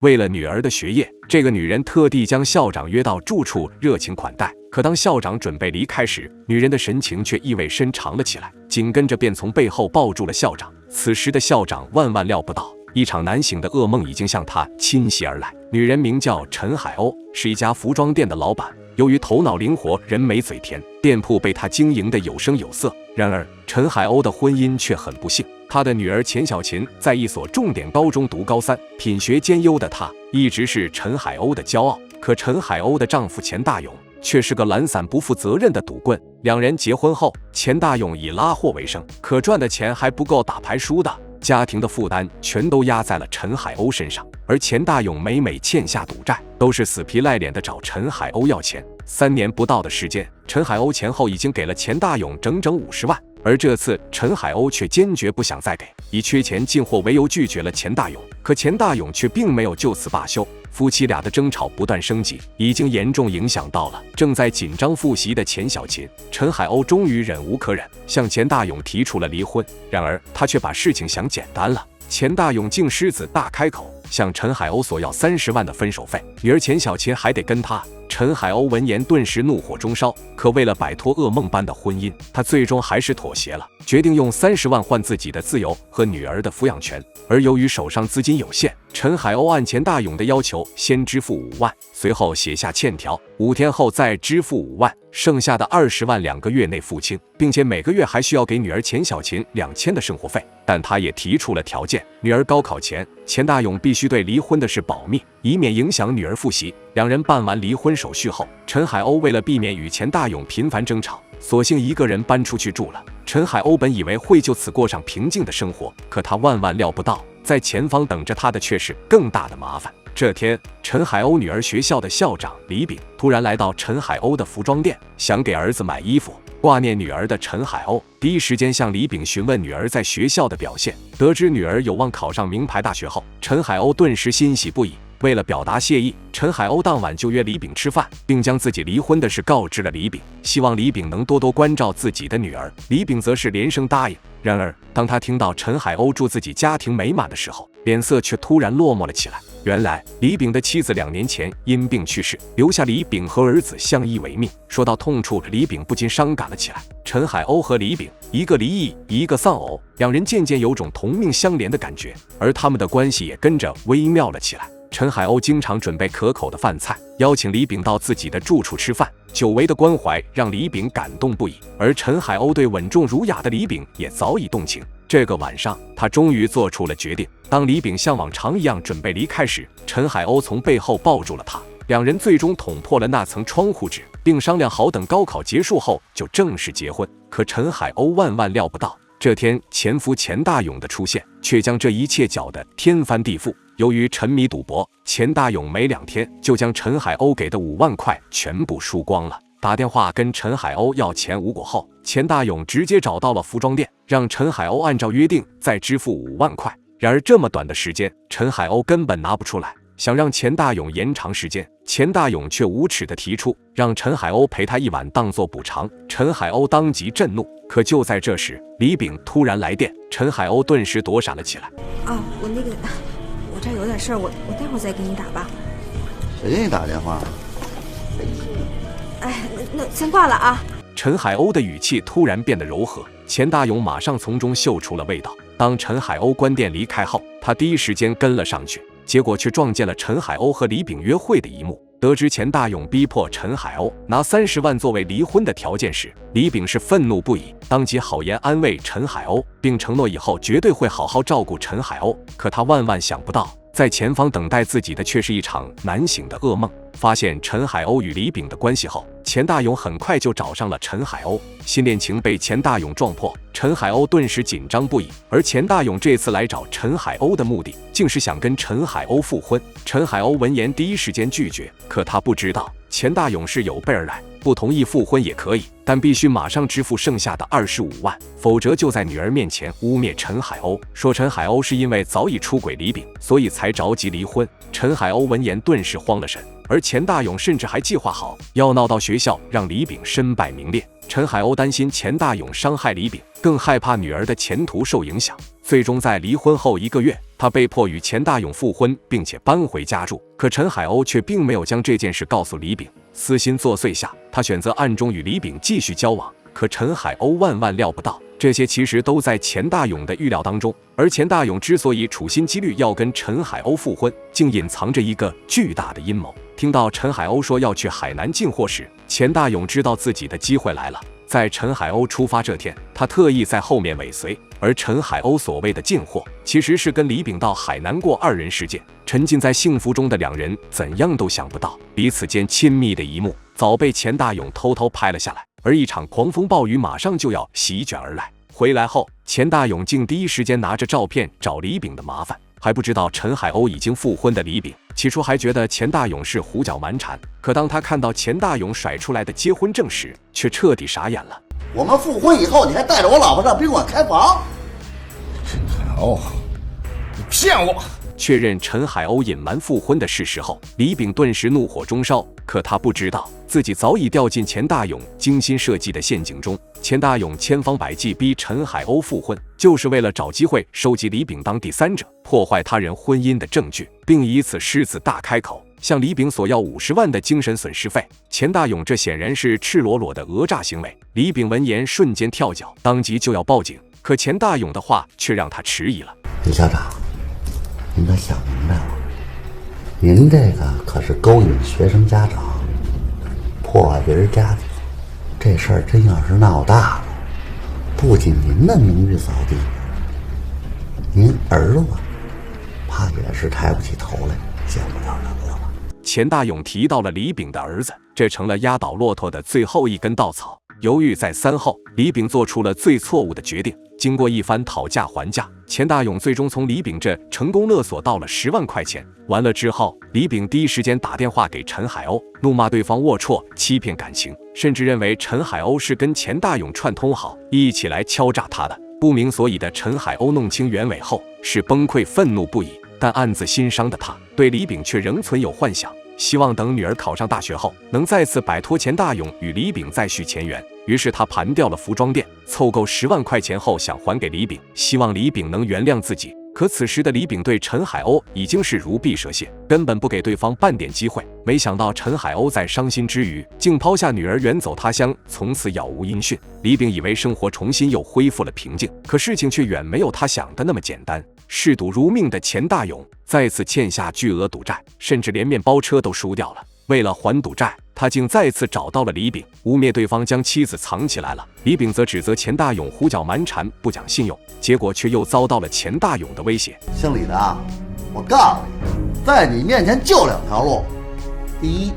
为了女儿的学业，这个女人特地将校长约到住处，热情款待。可当校长准备离开时，女人的神情却意味深长了起来，紧跟着便从背后抱住了校长。此时的校长万万料不到，一场难醒的噩梦已经向他侵袭而来。女人名叫陈海鸥，是一家服装店的老板。由于头脑灵活，人美嘴甜，店铺被他经营得有声有色。然而，陈海鸥的婚姻却很不幸。她的女儿钱小琴在一所重点高中读高3，品学兼优的她一直是陈海鸥的骄傲。可陈海鸥的丈夫钱大勇却是个懒散不负责任的赌棍。两人结婚后，钱大勇以拉货为生，可赚的钱还不够打牌输的，家庭的负担全都压在了陈海鸥身上。而钱大勇每欠下赌债，都是死皮赖脸的找陈海鸥要钱。3年不到的时间，陈海鸥前后已经给了钱大勇整整50万。而这次陈海鸥却坚决不想再给，以缺钱进货为由拒绝了钱大勇。可钱大勇却并没有就此罢休，夫妻俩的争吵不断升级，已经严重影响到了正在紧张复习的钱小琴。陈海鸥终于忍无可忍，向钱大勇提出了离婚。然而他却把事情想简单了，钱大勇竟狮子大开口，向陈海鸥索要30万的分手费，女儿钱小琴还得跟他。陈海鸥闻言顿时怒火中烧，可为了摆脱噩梦般的婚姻，他最终还是妥协了，决定用30万换自己的自由和女儿的抚养权。而由于手上资金有限，陈海鸥按钱大勇的要求先支付5万，随后写下欠条，5天后再支付5万，剩下的20万2个月内付清，并且每个月还需要给女儿钱小琴2000的生活费。但他也提出了条件，女儿高考前，钱大勇必须对离婚的事保密，以免影响女儿复习。两人办完离婚手续后，陈海鸥为了避免与钱大勇频繁争吵，索性一个人搬出去住了。陈海鸥本以为会就此过上平静的生活，可他万万料不到，在前方等着他的却是更大的麻烦。这天，陈海鸥女儿学校的校长李炳突然来到陈海鸥的服装店，想给儿子买衣服。挂念女儿的陈海鸥第一时间向李炳询问女儿在学校的表现。得知女儿有望考上名牌大学后，陈海鸥顿时欣喜不已。为了表达谢意，陈海鸥当晚就约李炳吃饭，并将自己离婚的事告知了李炳，希望李炳能多多关照自己的女儿。李炳则是连声答应。然而，当他听到陈海鸥祝自己家庭美满的时候，脸色却突然落寞了起来。原来，李炳的妻子2年前因病去世，留下李炳和儿子相依为命。说到痛处，李炳不禁伤感了起来。陈海鸥和李炳，一个离异，一个丧偶，两人渐渐有种同命相连的感觉，而他们的关系也跟着微妙了起来。陈海鸥经常准备可口的饭菜，邀请李炳到自己的住处吃饭，久违的关怀让李炳感动不已。而陈海鸥对稳重儒雅的李炳也早已动情。这个晚上，他终于做出了决定。当李炳像往常一样准备离开时，陈海鸥从背后抱住了他。两人最终捅破了那层窗户纸，并商量好等高考结束后就正式结婚。可陈海鸥万万料不到，这天前夫钱大勇的出现，却将这一切搅得天翻地覆。由于沉迷赌博，钱大勇没2天就将陈海鸥给的5万块全部输光了。打电话跟陈海鸥要钱无果后，钱大勇直接找到了服装店，让陈海鸥按照约定再支付5万块。然而这么短的时间，陈海鸥根本拿不出来。想让钱大勇延长时间，钱大勇却无耻地提出让陈海鸥陪他1晚当做补偿。陈海鸥当即震怒。可就在这时，李炳突然来电，陈海鸥顿时躲闪了起来。我这有点事儿，我待会儿再给你打吧。谁给你打电话？哎，那先挂了啊。陈海鸥的语气突然变得柔和，钱大勇马上从中嗅出了味道。当陈海鸥关店离开后，他第一时间跟了上去，结果却撞见了陈海鸥和李炳约会的一幕。得知钱大勇逼迫陈海鸥拿30万作为离婚的条件时，李炳是愤怒不已，当即好言安慰陈海鸥，并承诺以后绝对会好好照顾陈海鸥。可他万万想不到，在前方等待自己的却是一场难醒的噩梦。发现陈海鸥与李炳的关系后，钱大勇很快就找上了陈海鸥。新恋情被钱大勇撞破，陈海鸥顿时紧张不已。而钱大勇这次来找陈海鸥的目的，竟是想跟陈海鸥复婚。陈海鸥闻言第一时间拒绝，可他不知道钱大勇是有备而来，不同意复婚也可以，但必须马上支付剩下的25万，否则就在女儿面前污蔑陈海鸥，说陈海鸥是因为早已出轨李炳，所以才着急离婚。陈海鸥闻言顿时慌了神，而钱大勇甚至还计划好要闹到学校，让李炳身败名裂。陈海鸥担心钱大勇伤害李炳，更害怕女儿的前途受影响，最终在离婚后1个月，他被迫与钱大勇复婚，并且搬回家住。可陈海鸥却并没有将这件事告诉李炳，私心作祟下，他选择暗中与李炳继续交往。可陈海鸥万料不到，这些其实都在钱大勇的预料当中。而钱大勇之所以处心积虑要跟陈海鸥复婚，竟隐藏着一个巨大的阴谋。听到陈海鸥说要去海南进货时，钱大勇知道自己的机会来了。在陈海鸥出发这天，他特意在后面尾随。而陈海鸥所谓的进货，其实是跟李炳到海南过2人世界。沉浸在幸福中的2人，怎样都想不到，彼此间亲密的一幕，早被钱大勇偷偷拍了下来。而一场狂风暴雨马上就要席卷而来。回来后，钱大勇竟第一时间拿着照片找李炳的麻烦。还不知道陈海鸥已经复婚的李炳，起初还觉得钱大勇是胡搅蛮缠，可当他看到钱大勇甩出来的结婚证时，却彻底傻眼了。我们复婚以后，你还带着我老婆上宾馆开房？哦，你骗我！确认陈海鸥隐瞒复婚的事实后，李炳顿时怒火中烧。可他不知道，自己早已掉进钱大勇精心设计的陷阱中。钱大勇千方百计逼陈海鸥复婚，就是为了找机会收集李炳当第三者，破坏他人婚姻的证据，并以此狮子大开口，向李炳索要50万的精神损失费。钱大勇这显然是赤裸裸的讹诈行为。李炳闻言瞬间跳脚，当即就要报警。可钱大勇的话却让他迟疑了。李校长，您可想明白了，您这个可是勾引学生家长，破坏别人家庭，这事儿真要是闹大了，不仅您的名誉扫地，您儿子怕也是抬不起头来，见不了人了。钱大勇提到了李炳的儿子，这成了压倒骆驼的最后一根稻草。犹豫再三后，李炳做出了最错误的决定。经过一番讨价还价，钱大勇最终从李炳这成功勒索到了10万块钱。完了之后，李炳第一时间打电话给陈海鸥，怒骂对方龌龊、欺骗感情，甚至认为陈海鸥是跟钱大勇串通好，一起来敲诈他的。不明所以的陈海鸥弄清原委后，是崩溃愤怒不已，但暗自心伤的他，对李炳却仍存有幻想，希望等女儿考上大学后，能再次摆脱钱大勇，与李炳再续前缘。于是他盘掉了服装店，凑够10万块钱后想还给李炳，希望李炳能原谅自己。可此时的李炳对陈海鸥已经是如臂蛇蝎，根本不给对方半点机会。没想到陈海鸥在伤心之余，竟抛下女儿远走他乡，从此杳无音讯。李炳以为生活重新又恢复了平静，可事情却远没有他想的那么简单。嗜赌如命的钱大勇再次欠下巨额赌债，甚至连面包车都输掉了。为了还赌债，他竟再次找到了李炳，污蔑对方将妻子藏起来了。李炳则指责钱大勇胡搅蛮缠、不讲信用，结果却又遭到了钱大勇的威胁。姓李的啊，我告诉你，在你面前就2条路：第一，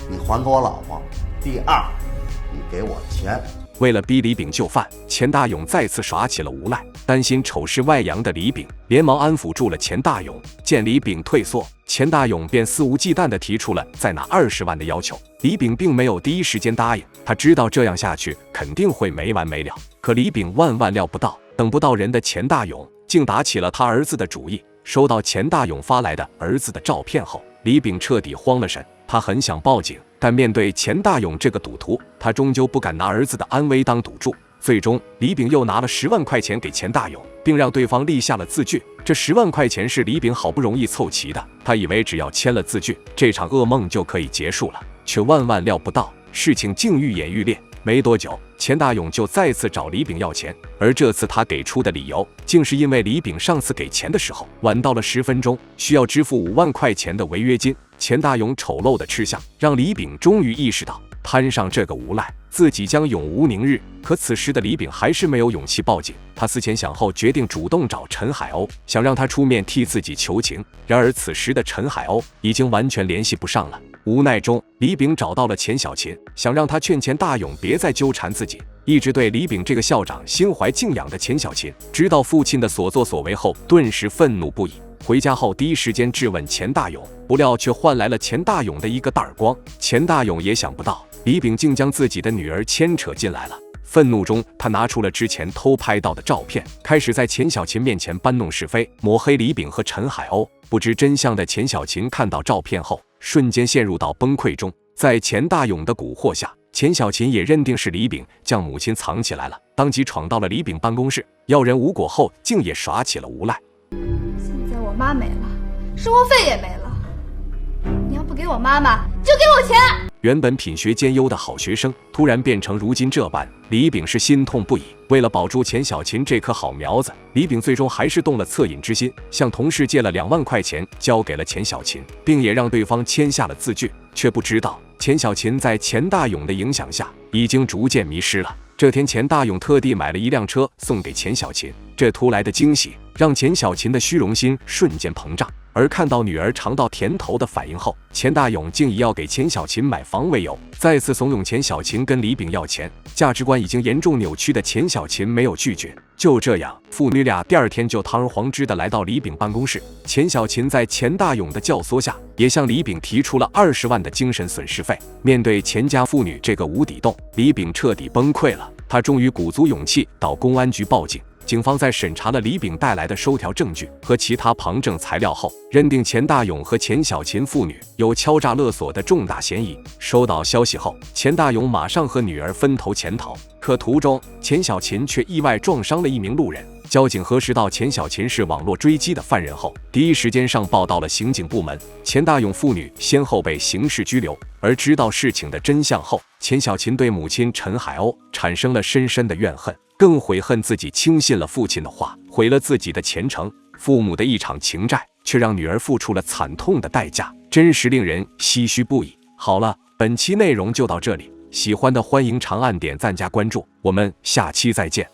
你还给我老婆；第二，你给我钱。为了逼李炳就范，钱大勇再次耍起了无赖。担心丑事外扬的李炳连忙安抚住了钱大勇。见李炳退缩，钱大勇便肆无忌惮地提出了再拿20万的要求。李炳并没有第一时间答应，他知道这样下去肯定会没完没了。可李炳万料不到，等不到人的钱大勇竟打起了他儿子的主意。收到钱大勇发来的儿子的照片后，李炳彻底慌了神。他很想报警，但面对钱大勇这个赌徒，他终究不敢拿儿子的安危当赌注。最终，李炳又拿了10万块钱给钱大勇，并让对方立下了字据。这10万块钱是李炳好不容易凑齐的，他以为只要签了字据，这场噩梦就可以结束了，却万料不到，事情竟愈演愈烈。没多久，钱大勇就再次找李炳要钱，而这次他给出的理由，竟是因为李炳上次给钱的时候晚到了10分钟，需要支付5万块钱的违约金。钱大勇丑陋的吃相，让李炳终于意识到，摊上这个无赖，自己将永无宁日。可此时的李炳还是没有勇气报警，他思前想后，决定主动找陈海鸥，想让他出面替自己求情。然而此时的陈海鸥已经完全联系不上了。无奈中，李炳找到了钱小琴，想让他劝钱大勇别再纠缠自己。一直对李炳这个校长心怀敬仰的钱小琴，知道父亲的所作所为后，顿时愤怒不已。回家后第一时间质问钱大勇，不料却换来了钱大勇的一个大耳光。钱大勇也想不到，李炳竟将自己的女儿牵扯进来了。愤怒中，他拿出了之前偷拍到的照片，开始在钱小琴面前搬弄是非，抹黑李炳和陈海鸥。不知真相的钱小琴看到照片后，瞬间陷入到崩溃中。在钱大勇的蛊惑下，钱小琴也认定是李炳将母亲藏起来了，当即闯到了李炳办公室，要人无果后，竟也耍起了无赖。现在我妈没了，生活费也没了，你要不给我妈妈，就给我钱。原本品学兼优的好学生，突然变成如今这般，李炳是心痛不已。为了保住钱小琴这棵好苗子，李炳最终还是动了恻隐之心，向同事借了2万块钱，交给了钱小琴，并也让对方签下了字据。却不知道钱小琴在钱大勇的影响下，已经逐渐迷失了。这天，钱大勇特地买了一辆车送给钱小琴，这突来的惊喜让钱小琴的虚荣心瞬间膨胀。而看到女儿尝到甜头的反应后，钱大勇竟以要给钱小琴买房为由，再次怂恿钱小琴跟李炳要钱。价值观已经严重扭曲的钱小琴没有拒绝。就这样，父女俩第2天就堂而皇之的来到李炳办公室。钱小琴在钱大勇的教唆下，也向李炳提出了20万的精神损失费。面对钱家父女这个无底洞，李炳彻底崩溃了。他终于鼓足勇气到公安局报警。警方在审查了李炳带来的收条证据和其他旁证材料后，认定钱大勇和钱小琴父女有敲诈勒索的重大嫌疑。收到消息后，钱大勇马上和女儿分头潜逃，可途中钱小琴却意外撞伤了一名路人。交警核实到钱小琴是网络追击的犯人后，第一时间上报到了刑警部门。钱大勇父女先后被刑事拘留。而知道事情的真相后，钱小琴对母亲陈海鸥产生了深深的怨恨，更悔恨自己轻信了父亲的话，毁了自己的前程。父母的一场情债，却让女儿付出了惨痛的代价，真实令人唏嘘不已。好了，本期内容就到这里，喜欢的欢迎长按点赞加关注，我们下期再见。